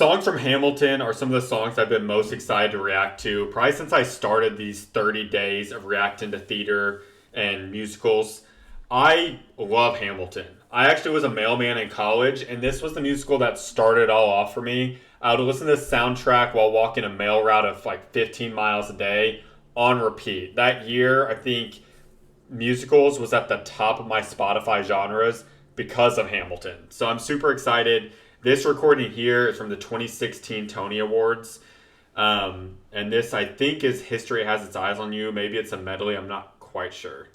songs from Hamilton are some of the songs I've been most excited to react to, probably since I started these 30 days of reacting to theater and musicals. I love Hamilton. I actually was a mailman in college, and this was the musical that started it all off for me. I would listen to this soundtrack while walking a mail route of like 15 miles a day on repeat. That year, I think musicals was at the top of my Spotify genres because of Hamilton. So I'm super excited. This recording here is from the 2016 Tony Awards. And this, I think, is History Has Its Eyes on You. Maybe it's a medley. I'm not quite sure.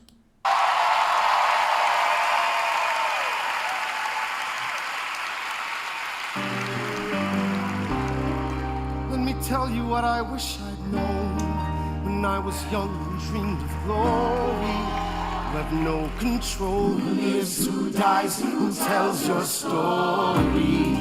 Let me tell you what I wish I'd known when I was young and dreamed of glory. You have no control. Who lives, who dies, who tells your story.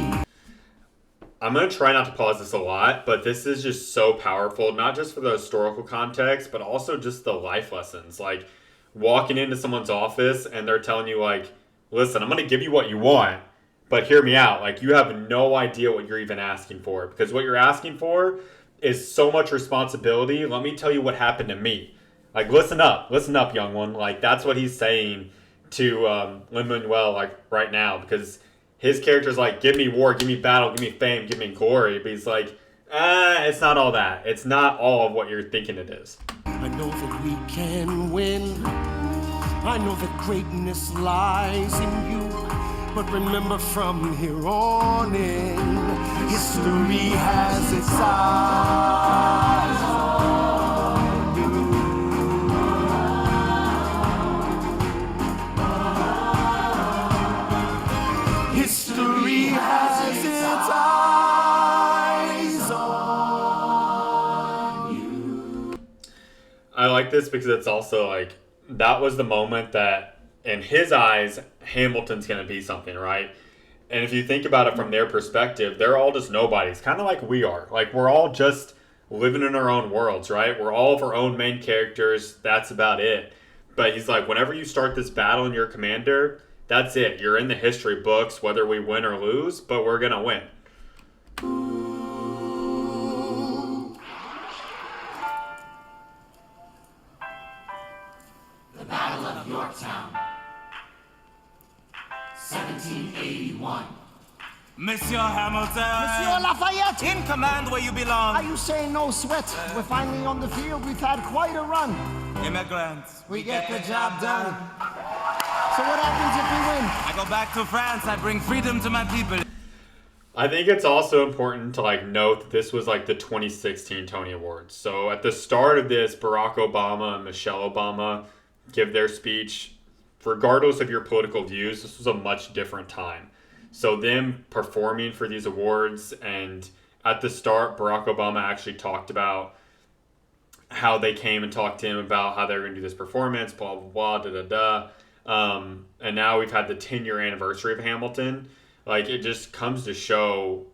I'm going to try not to pause this a lot, but this is just so powerful, not just for the historical context, but also just the life lessons. Like, walking into someone's office and they're telling you, like, listen, I'm going to give you what you want, but hear me out. Like, you have no idea what you're even asking for, because what you're asking for is so much responsibility. Let me tell you what happened to me. Like, listen up, young one. Like, that's what he's saying to Lin-Manuel, like, right now, because his character's like, give me war, give me battle, give me fame, give me glory. But he's like, it's not all that. It's not all of what you're thinking it is. I know that we can win. I know that greatness lies in you. But remember, from here on in, history has its eyes on you. History has its eyes on you. I like this because it's also like, that was the moment that, in his eyes, Hamilton's going to be something, right? And if you think about it from their perspective, they're all just nobodies, kind of like we are. Like, we're all just living in our own worlds, right? We're all of our own main characters. That's about it. But he's like, whenever you start this battle and you're a commander, that's it. You're in the history books, whether we win or lose, but we're going to win. The Battle of Yorktown, 1781. Monsieur Hamilton! Monsieur Lafayette! In command where you belong. Are you saying no sweat? We're finally on the field. We've had quite a run. Immigrants. We get the job done. So what happens if we win? I go back to France. I bring freedom to my people. I think it's also important to like note that this was like the 2016 Tony Awards. So at the start of this, Barack Obama and Michelle Obama give their speech. Regardless of your political views, this was a much different time. So them performing for these awards, and at the start, Barack Obama actually talked about how they came and talked to him about how they were going to do this performance, blah, blah, blah, da. And now we've had the 10-year anniversary of Hamilton. Like, it just comes to show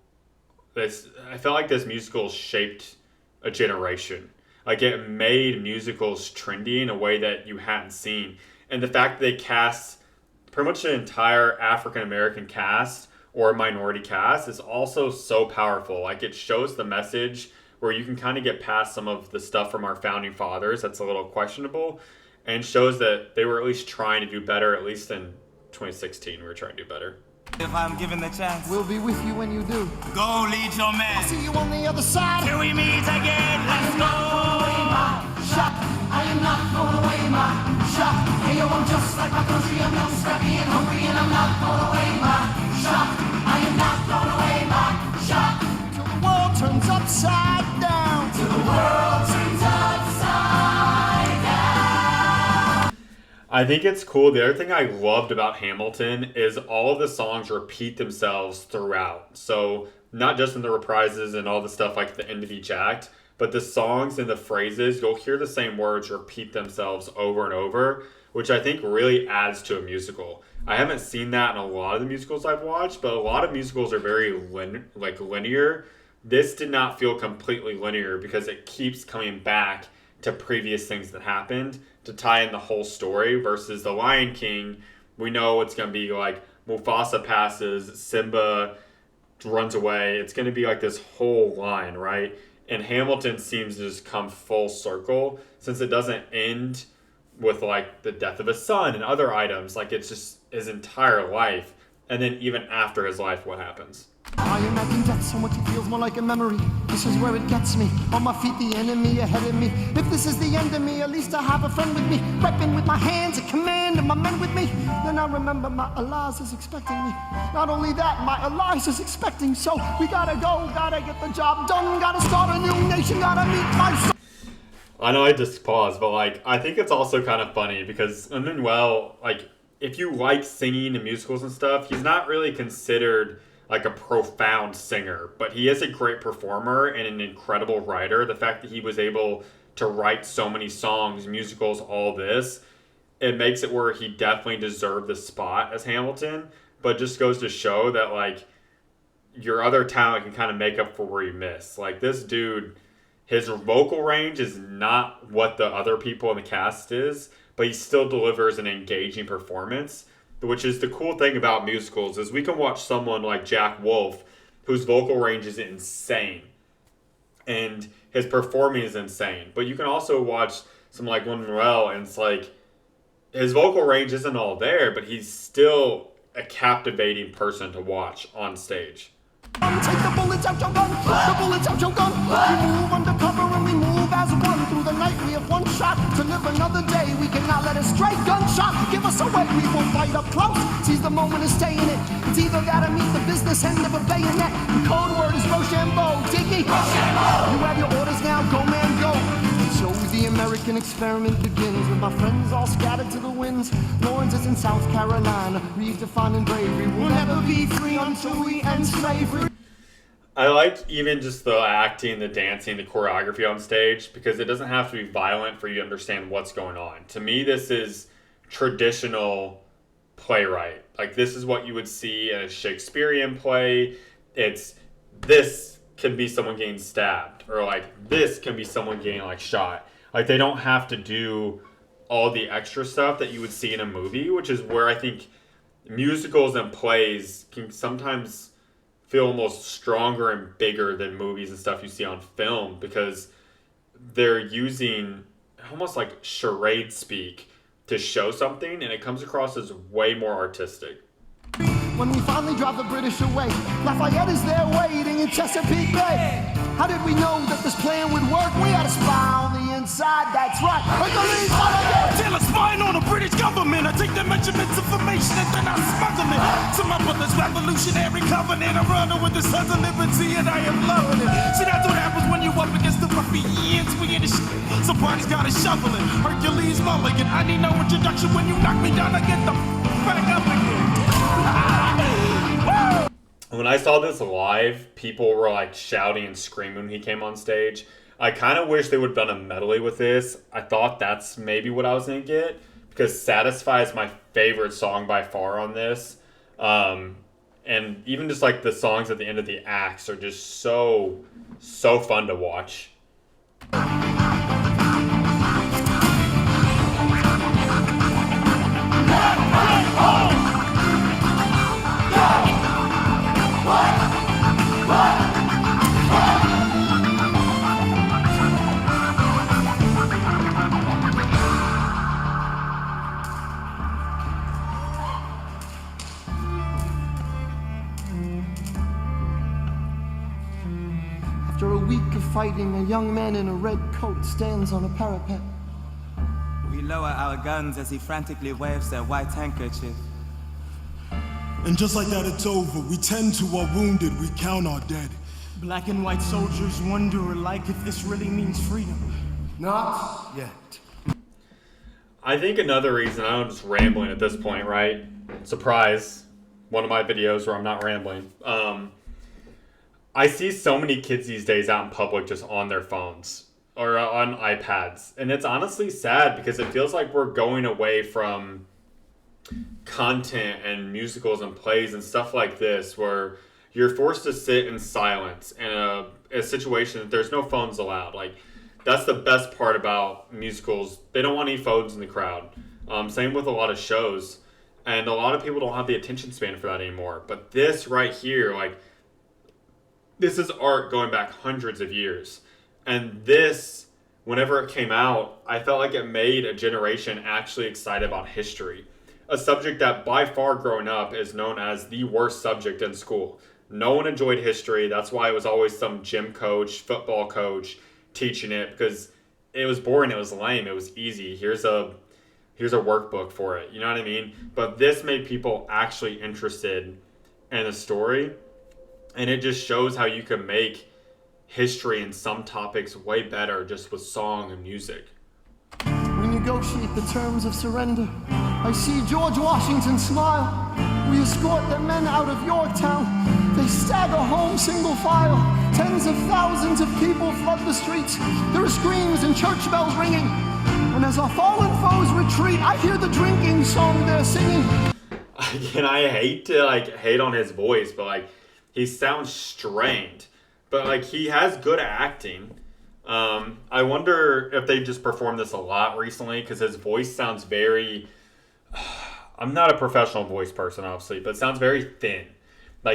this. I felt like this musical shaped a generation. Like, it made musicals trendy in a way that you hadn't seen. And the fact that they cast pretty much an entire African-American cast or minority cast is also so powerful. Like, it shows the message where you can kind of get past some of the stuff from our founding fathers that's a little questionable, and shows that they were at least trying to do better. At least in 2016, we were trying to do better. If I'm given the chance, We'll be with you when you do. go lead your men. See you on the other side. Till we meet again. Let's go. Shot, I am not throwing away my shot. Hey yo, I'm just like my country, I'm young, scrappy and hungry, and I'm not throwing away my shot. I am not throwing away my shot. Till the world turns upside down. Till the world turns upside down. I think it's cool. The other thing I loved about Hamilton is all of the songs repeat themselves throughout. So not just in the reprises and all the stuff like at the end of each act, but the songs and the phrases, you'll hear the same words repeat themselves over and over, which I think really adds to a musical. I haven't seen that in a lot of the musicals I've watched, but a lot of musicals are very linear. This did not feel completely linear because it keeps coming back to previous things that happened to tie in the whole story, versus The Lion King, we know it's going to be like Mufasa passes, Simba runs away. It's going to be like this whole line, right? And Hamilton seems to just come full circle since it doesn't end with like the death of his son and other items. Like it's just his entire life. And then even after his life, what happens? I imagine death so much it feels more like a memory. This is where it gets me. On my feet, the enemy ahead of me. If this is the end of me, at least I have a friend with me. Weapon with my hands, a command, and my men with me. Then I remember my Elias is expecting me. Not only that, my Elias is expecting. So we gotta go, gotta get the job done. Gotta start a new nation, gotta meet my son. I know I just paused, but like I think it's also kind of funny because Lin-Manuel, like if you like singing and musicals and stuff, he's not really considered like a profound singer, but he is a great performer and an incredible writer. The fact that he was able to write so many songs, musicals, all this, it makes it where he definitely deserved the spot as Hamilton, but just goes to show that like your other talent can kind of make up for where you miss. Like this dude, his vocal range is not what the other people in the cast is, but he still delivers an engaging performance, which is the cool thing about musicals is we can watch someone like Jack Wolf, whose vocal range is insane, and his performing is insane. But you can also watch someone like Lin-Manuel, and it's like his vocal range isn't all there, but he's still a captivating person to watch on stage. Take the bullets out your gun, the bullets out your gun. We move undercover and we move as one. Through the night we have one shot to live another day. We cannot let a stray gunshot give us away. We will fight up close, seize the moment and stay in it. It's either that or meet the business end of a bayonet. The code word is Rochambeau, Diggy. Rochambeau! You have your orders now, go man, go. So the American experiment begins with my friends all scattered to the winds. Lawrence is in South Carolina, redefining bravery. We'll never be free until we end slavery. I like even just the acting, the dancing, the choreography on stage because it doesn't have to be violent for you to understand what's going on. To me, this is traditional playwright. Like this is what you would see in a Shakespearean play. It's this can be someone getting stabbed or like this can be someone getting like shot. Like they don't have to do all the extra stuff that you would see in a movie, which is where I think musicals and plays can sometimes feel almost stronger and bigger than movies and stuff you see on film because they're using almost like charade speak to show something and it comes across as way more artistic. When we finally drive the British away, Lafayette is there waiting in Chesapeake Bay. How did we know that this plan would work? We had a spy on the inside, that's right. Tell a spying on the British government. I take the measurements, information, and then I smuggle it to my brother's revolutionary covenant. I run with the sons of liberty, and I am loving it. See, that's what happens when you up against the ruffians. We in the shit, somebody's gotta shovel it. Hercules Mulligan, I need no introduction. When you knock me down, I get the back up again. When I saw this live, people were like shouting and screaming when he came on stage. I kind of wish they would have done a medley with this. I thought that's maybe what I was going to get because Satisfy is my favorite song by far on this. And even just like the songs at the end of the acts are just so fun to watch. After a week of fighting, a young man in a red coat stands on a parapet. We lower our guns as he frantically waves their white handkerchief. And just like that, it's over. We tend to our wounded, we count our dead. Black and white soldiers wonder alike if this really means freedom. Not yet. I think another reason, I'm just rambling at this point, right? Surprise. One of my videos where I'm not rambling. I see so many kids these days out in public just on their phones or on iPads. And it's honestly sad because it feels like we're going away from content and musicals and plays and stuff like this where you're forced to sit in silence in a situation that there's no phones allowed. Like, that's the best part about musicals. They don't want any phones in the crowd. Same with a lot of shows. And a lot of people don't have the attention span for that anymore. But this right here, like, this is art going back hundreds of years. And this, whenever it came out, I felt like it made a generation actually excited about history. A subject that by far growing up is known as the worst subject in school. No one enjoyed history. That's why it was always some gym coach, football coach teaching it, because it was boring, it was lame, it was easy. Here's a workbook for it. You know what I mean? But this made people actually interested in the story. And it just shows how you can make history and some topics way better just with song and music. We negotiate the terms of surrender. I see George Washington smile. We escort the men out of Yorktown. They stagger home single file. Tens of thousands of people flood the streets. There are screams and church bells ringing. And as our fallen foes retreat, I hear the drinking song they're singing. And I hate to hate on his voice, but he sounds strained. But he has good acting. I wonder if they just performed this a lot recently, because his voice sounds very... I'm not a professional voice person, obviously, but it sounds very thin.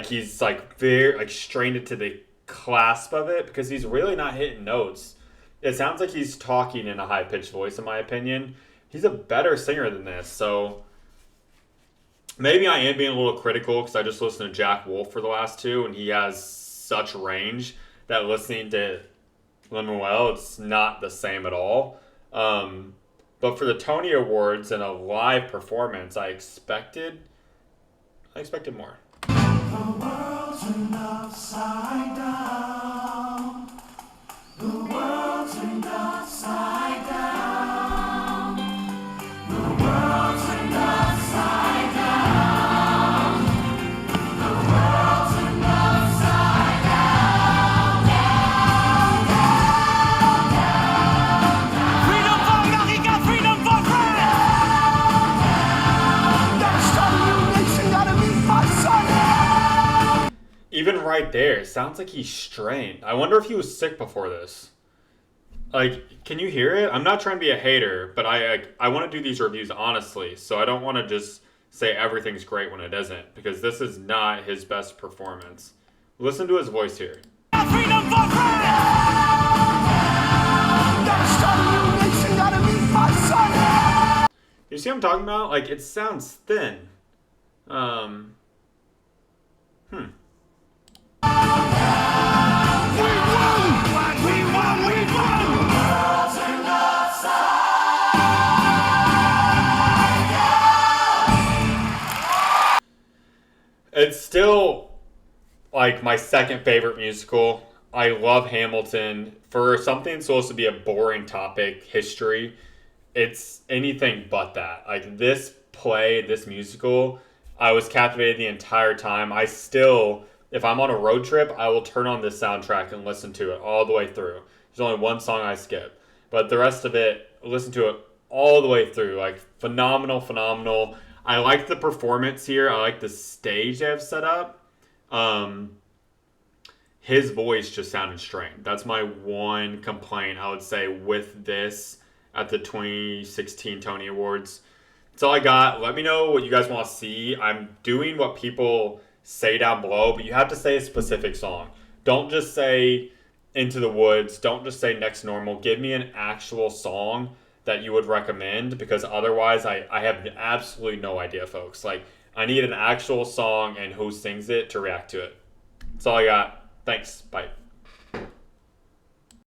He's very strained it to the clasp of it, because he's really not hitting notes. It sounds like he's talking in a high-pitched voice, in my opinion. He's a better singer than this, so... Maybe I am being a little critical, because I just listened to Jack Wolf for the last two, and he has such range that listening to Lin-Manuel, it's not the same at all. But for the Tony Awards and a live performance, I expected more. The world turned upside down. The world turned upside down. The world turned upside down. The world turned upside down. Down, down, down, down. Freedom for America, freedom for France! Gotta start a new nation, gotta meet my son. Even right there, it sounds like he's strained. I wonder if he was sick before this. Can you hear it? I'm not trying to be a hater, but I want to do these reviews honestly, so I don't want to just say everything's great when it isn't, because this is not his best performance. Listen to his voice here. Freedom for France! Gotta start a new nation, gotta meet my son. You see what I'm talking about? It sounds thin. We won! It's still my second favorite musical. I love Hamilton. For something supposed to be a boring topic, history, it's anything but that. This play, this musical, I was captivated the entire time. I still, if I'm on a road trip, I will turn on this soundtrack and listen to it all the way through. There's only one song I skip, but the rest of it, listen to it all the way through. Phenomenal. I like the performance here. I like the stage they have set up. His voice just sounded strained. That's my one complaint, I would say, with this at the 2016 Tony Awards. That's all I got. Let me know what you guys want to see. I'm doing what people say down below, but you have to say a specific song. Don't just say Into the Woods. Don't just say Next Normal. Give me an actual song that you would recommend, because otherwise I have absolutely no idea, folks. I need an actual song and who sings it to react to it. That's all I got. Thanks. Bye.